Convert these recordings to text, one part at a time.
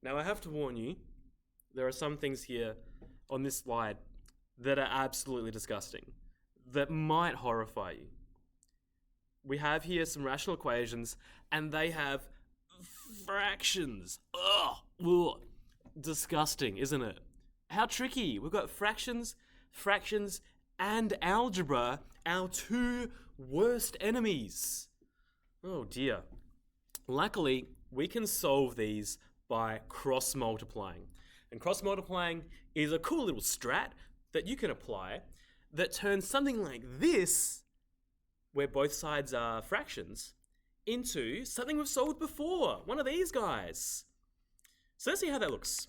Now I have to warn you, there are some things here on this slide that are absolutely disgusting, that might horrify you. We have here some rational equations, and they have fractions. Ugh. Disgusting, isn't it? How tricky. We've got fractions, and algebra, our two worst enemies. Oh dear. Luckily, we can solve these by cross-multiplying. And cross-multiplying is a cool little strat that you can apply that turns something like this, where both sides are fractions, into something we've solved before, one of these guys. So let's see how that looks.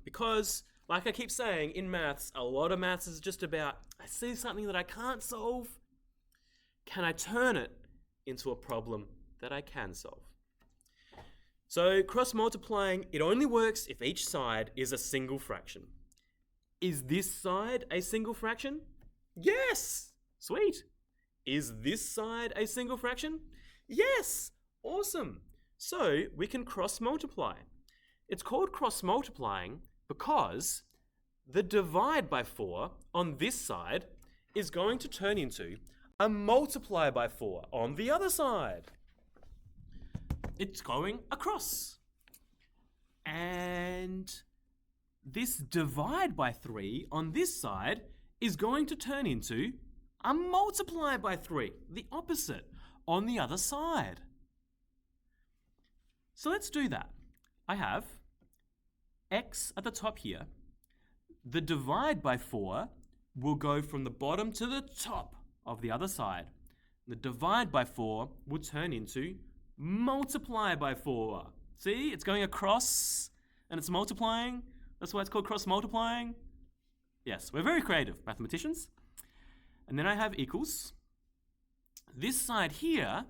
Because, like I keep saying, in maths, a lot of maths is just about, I see something that I can't solve, can I turn it into a problem that I can solve? So cross-multiplying, it only works if each side is a single fraction. Is this side a single fraction? Yes! Sweet. Is this side a single fraction? Yes! Awesome. So we can cross-multiply. It's called cross-multiplying because the divide by 4 on this side is going to turn into a multiply by 4 on the other side. It's going across. And this divide by 3 on this side is going to turn into a multiply by 3, the opposite, on the other side. So let's do that. I have x at the top here. The divide by 4 will go from the bottom to the top of the other side. The divide by 4 will turn into multiply by 4. See, it's going across and it's multiplying. That's why it's called cross-multiplying. Yes, we're very creative mathematicians. And then I have equals. This side here,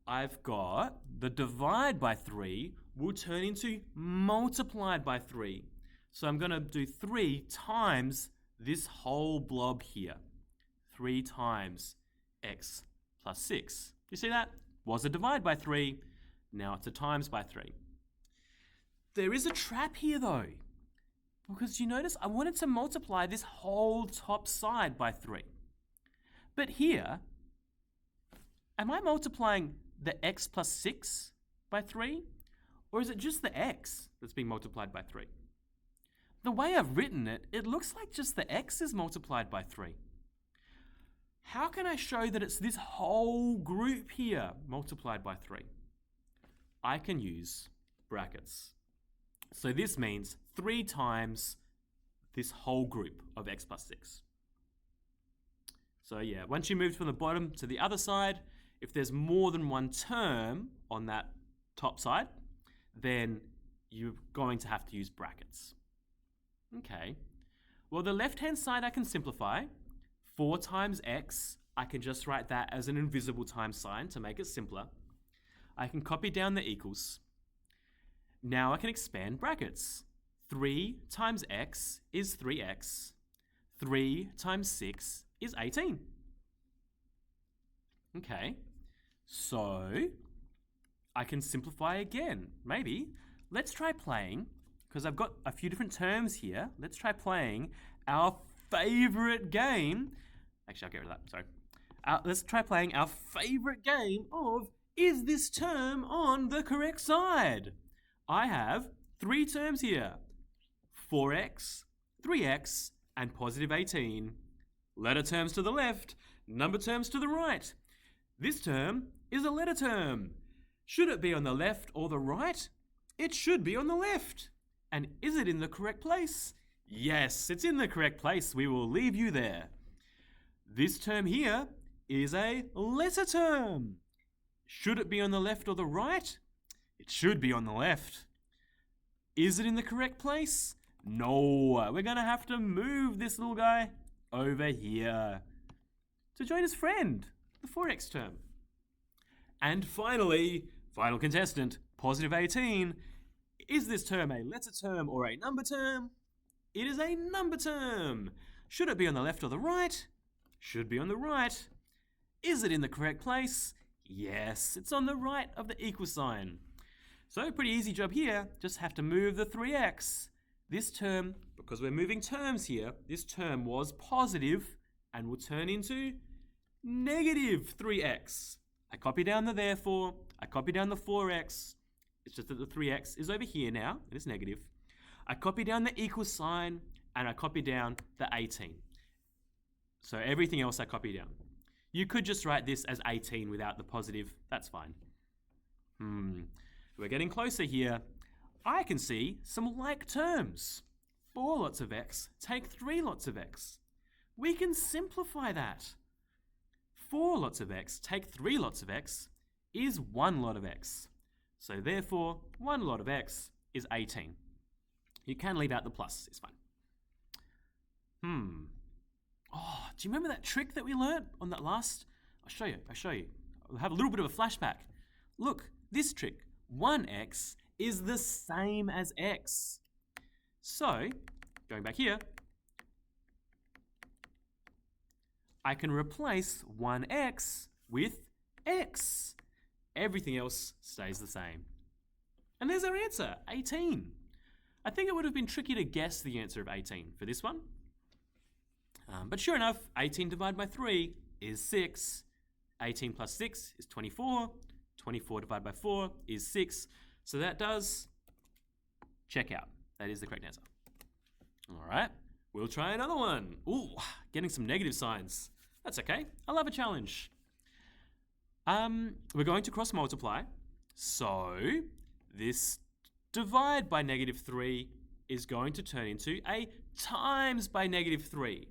I've got the divide by 3 will turn into multiplied by 3. So I'm going to do 3 times this whole blob here. 3 times x plus 6. You see that? Was a divide by 3, now it's a times by 3. There is a trap here though, because you notice I wanted to multiply this whole top side by 3. But here, am I multiplying the x plus 6 by 3? Or is it just the x that's being multiplied by 3? The way I've written it, it looks like just the x is multiplied by 3. How can I show that it's this whole group here multiplied by 3? I can use brackets. So this means 3 times this whole group of x plus 6. So yeah, once you move from the bottom to the other side, if there's more than one term on that top side, then you're going to have to use brackets. Okay, well the left-hand side I can simplify. 4 times x, I can just write that as an invisible times sign to make it simpler. I can copy down the equals. Now I can expand brackets. 3 times x is 3x. 3 times 6 is 18. Okay, so I can simplify again. Maybe. Let's try playing, because I've got a few different terms here. Let's try playing our favorite game. Actually, I'll get rid of that, sorry. Let's try playing our favorite game of, is this term on the correct side? I have 3 terms here. 4x, 3x, and positive 18. Letter terms to the left, number terms to the right. This term is a letter term. Should it be on the left or the right? It should be on the left. And is it in the correct place? Yes, it's in the correct place. We will leave you there. This term here is a letter term. Should it be on the left or the right? It should be on the left. Is it in the correct place? No, we're going to have to move this little guy over here to join his friend, the 4x term. And finally, final contestant, positive 18. Is this term a letter term or a number term? It is a number term. Should it be on the left or the right? Should be on the right. Is it in the correct place? Yes, it's on the right of the equal sign. So pretty easy job here. Just have to move the 3x. This term, because we're moving terms here, this term was positive and will turn into negative 3x. I copy down the therefore, I copy down the 4x. It's just that the 3x is over here now, and it's negative. I copy down the equal sign, and I copy down the 18. So everything else I copy down. You could just write this as 18 without the positive. That's fine. We're getting closer here. I can see some like terms. 4 lots of x take 3 lots of x. We can simplify that. 4 lots of x take 3 lots of x is 1 lot of x. So therefore, 1 lot of x is 18. You can leave out the plus, it's fine. Oh, do you remember that trick that we learnt on that last? I'll show you. I'll have a little bit of a flashback. Look, this trick, 1x is the same as x. So, going back here, I can replace 1x with x. Everything else stays the same. And there's our answer, 18. I think it would have been tricky to guess the answer of 18 for this one. But sure enough, 18 divided by 3 is 6. 18 plus 6 is 24. 24 divided by 4 is 6. So that does check out. That is the correct answer. All right, we'll try another one. Ooh, getting some negative signs. That's okay. I love a challenge. We're going to cross multiply. So this divide by negative 3 is going to turn into a times by negative 3.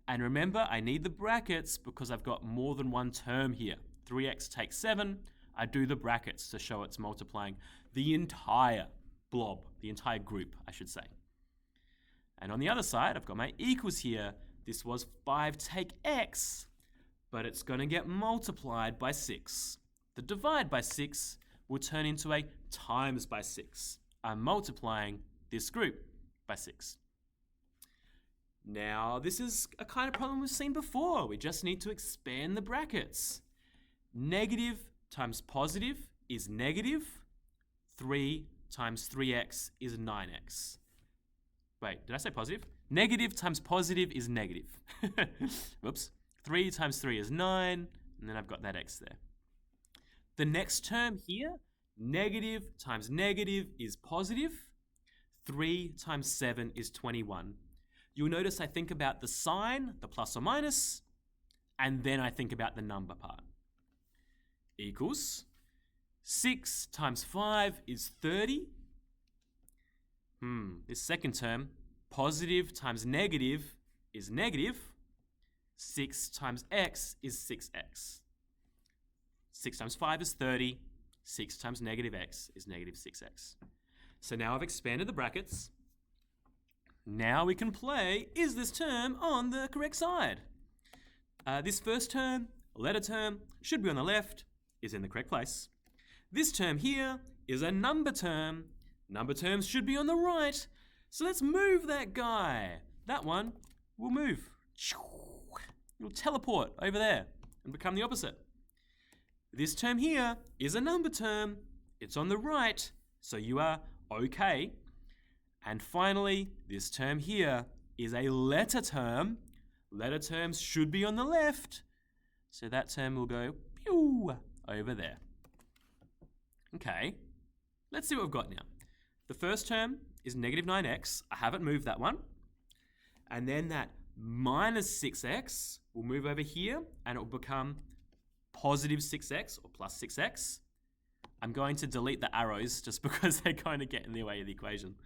And remember, I need the brackets because I've got more than one term here. 3x takes 7. I do the brackets to show it's multiplying the entire blob, the entire group, I should say. And on the other side, I've got my equals here. This was 5 take x, but it's going to get multiplied by 6. The divide by 6 will turn into a times by 6. I'm multiplying this group by 6. Now, this is a kind of problem we've seen before. We just need to expand the brackets. Negative times positive is negative. 3 times 3x is 9x. Wait, did I say positive? Negative times positive is negative. Whoops. 3 times 3 is 9, and then I've got that x there. The next term here, negative times negative is positive. 3 times 7 is 21. You'll notice I think about the sign, the plus or minus, and then I think about the number part. Equals 6 times 5 is 30. This second term, positive times negative is negative. 6 times x is 6x. 6 times 5 is 30. 6 times negative x is negative 6x. So now I've expanded the brackets. Now we can play, is this term on the correct side? This first term, letter term, should be on the left, is in the correct place. This term here is a number term. Number terms should be on the right. So let's move that guy. That one will move. It'll teleport over there and become the opposite. This term here is a number term. It's on the right, so you are okay. And finally, this term here is a letter term. Letter terms should be on the left. So that term will go pew over there. Okay, let's see what we've got now. The first term is negative 9x. I haven't moved that one. And then that minus 6x will move over here and it will become positive 6x or plus 6x. I'm going to delete the arrows just because they kind of get in the way of the equation.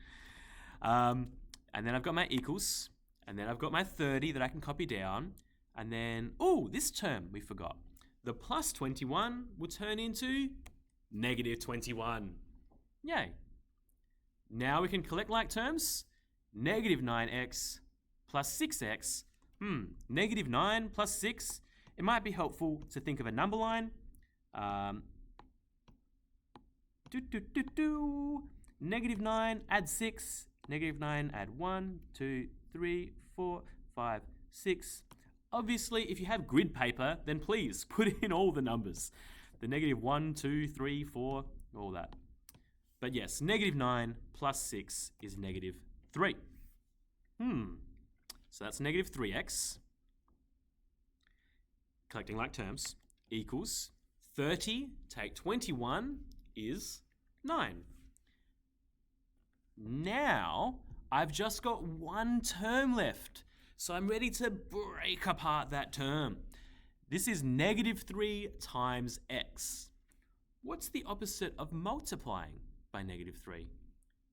And then I've got my equals, and then I've got my 30 that I can copy down, and then, this term we forgot. The plus 21 will turn into negative 21. Yay. Now we can collect like terms. Negative 9x plus 6x. Negative 9 plus 6. It might be helpful to think of a number line. Negative 9 add 6. Negative 9 add 1, 2, 3, 4, 5, 6. Obviously, if you have grid paper, then please put in all the numbers. The negative 1, 2, 3, 4, all that. But yes, -9 plus 6 is -3. So that's -3x, collecting like terms, equals 30 take 21 is 9. Now, I've just got one term left, so I'm ready to break apart that term. This is -3 times x. What's the opposite of multiplying by -3?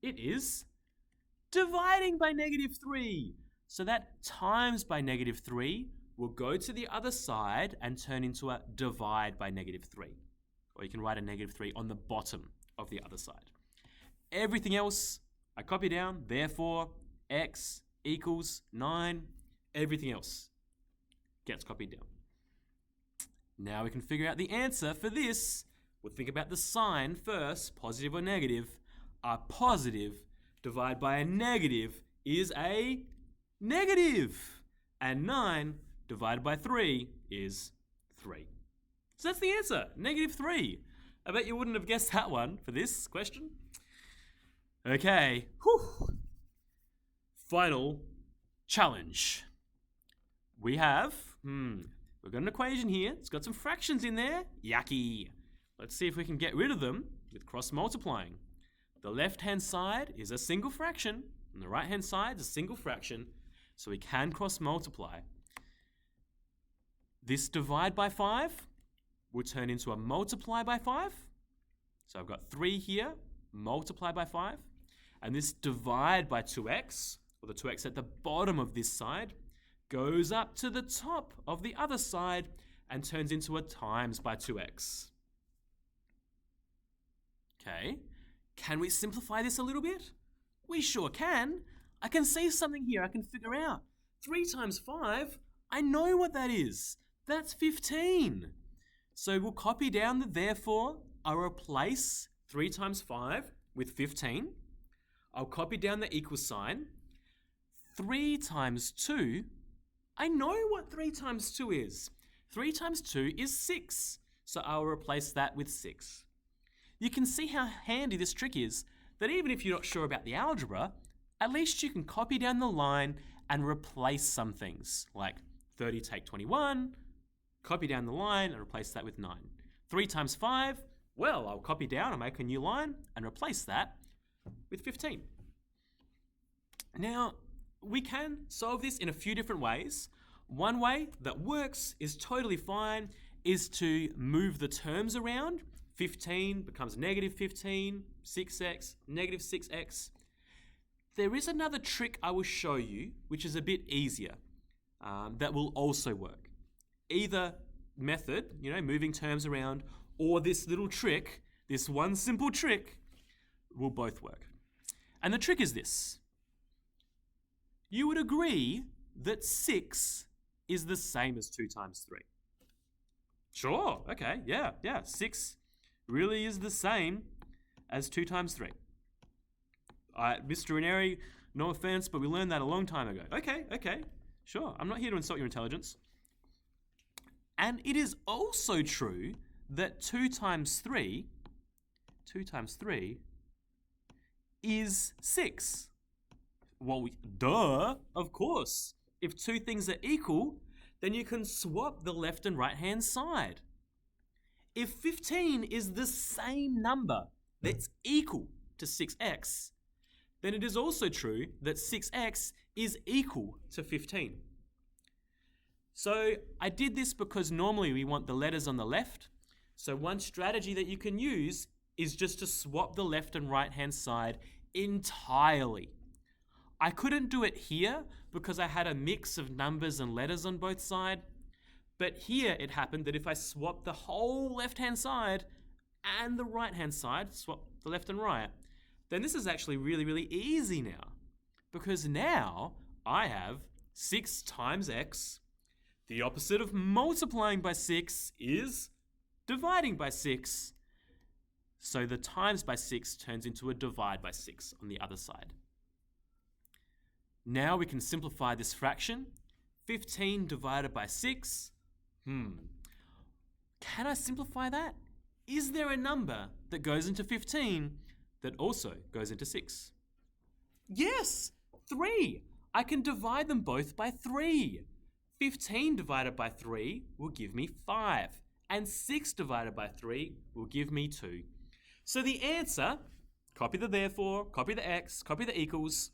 It is dividing by -3. So that times by -3 will go to the other side and turn into a divide by -3. Or you can write a -3 on the bottom of the other side. Everything else I copy down, therefore x equals 9. Everything else gets copied down. Now we can figure out the answer for this. We'll think about the sign first, positive or negative. A positive divided by a negative is a negative. And 9 divided by 3 is 3. So that's the answer, -3. I bet you wouldn't have guessed that one for this question. Okay, Final challenge. We have, we've got an equation here. It's got some fractions in there. Yucky. Let's see if we can get rid of them with cross multiplying. The left-hand side is a single fraction, and the right-hand side is a single fraction, so we can cross multiply. This divide by 5 will turn into a multiply by 5. So I've got 3 here, multiply by 5. And this divide by 2x, or the 2x at the bottom of this side, goes up to the top of the other side and turns into a times by 2x. Okay, can we simplify this a little bit? We sure can. I can see something here I can figure out. 3 times 5, I know what that is. That's 15. So we'll copy down the therefore. I'll replace 3 times 5 with 15. I'll copy down the equal sign. 3 times 2, I know what 3 times 2 is. 3 times 2 is 6. So I'll replace that with 6. You can see how handy this trick is, that even if you're not sure about the algebra, at least you can copy down the line and replace some things, like 30 take 21, copy down the line and replace that with 9. 3 times 5, well, I'll copy down and make a new line and replace that with 15. Now, we can solve this in a few different ways. One way that works is totally fine is to move the terms around. 15 becomes -15, 6x, -6x. There is another trick I will show you, which is a bit easier, that will also work. Either method, moving terms around, or this little trick, this one simple trick, will both work. And the trick is this. You would agree that 6 is the same as 2 times 3. Sure, okay, yeah. 6 really is the same as 2 times 3. Mr. Ranieri, no offense, but we learned that a long time ago. Okay, sure. I'm not here to insult your intelligence. And it is also true that 2 times 3 is 6. Well, duh, of course. If 2 things are equal, then you can swap the left and right hand side. If 15 is the same number that's equal to 6x, then it is also true that 6x is equal to 15. So I did this because normally we want the letters on the left. So one strategy that you can use is just to swap the left and right hand side entirely. I couldn't do it here because I had a mix of numbers and letters on both sides. But here it happened that if I swap the whole left-hand side and the right-hand side, swap the left and right, then this is actually really, really easy now. Because now I have 6 times x. The opposite of multiplying by 6 is dividing by 6. So the times by 6 turns into a divide by 6 on the other side. Now we can simplify this fraction. 15 divided by 6. Can I simplify that? Is there a number that goes into 15 that also goes into 6? Yes, 3. I can divide them both by 3. 15 divided by 3 will give me 5. And 6 divided by 3 will give me 2. So the answer, copy the therefore, copy the x, copy the equals,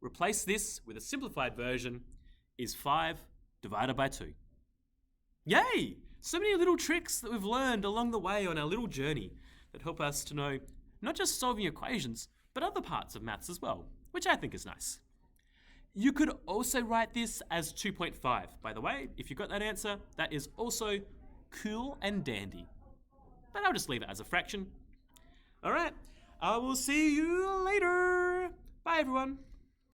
replace this with a simplified version, is 5 divided by 2. Yay! So many little tricks that we've learned along the way on our little journey that help us to know not just solving equations, but other parts of maths as well, which I think is nice. You could also write this as 2.5. By the way, if you got that answer, that is also cool and dandy. But I'll just leave it as a fraction. All right, I will see you later. Bye, everyone.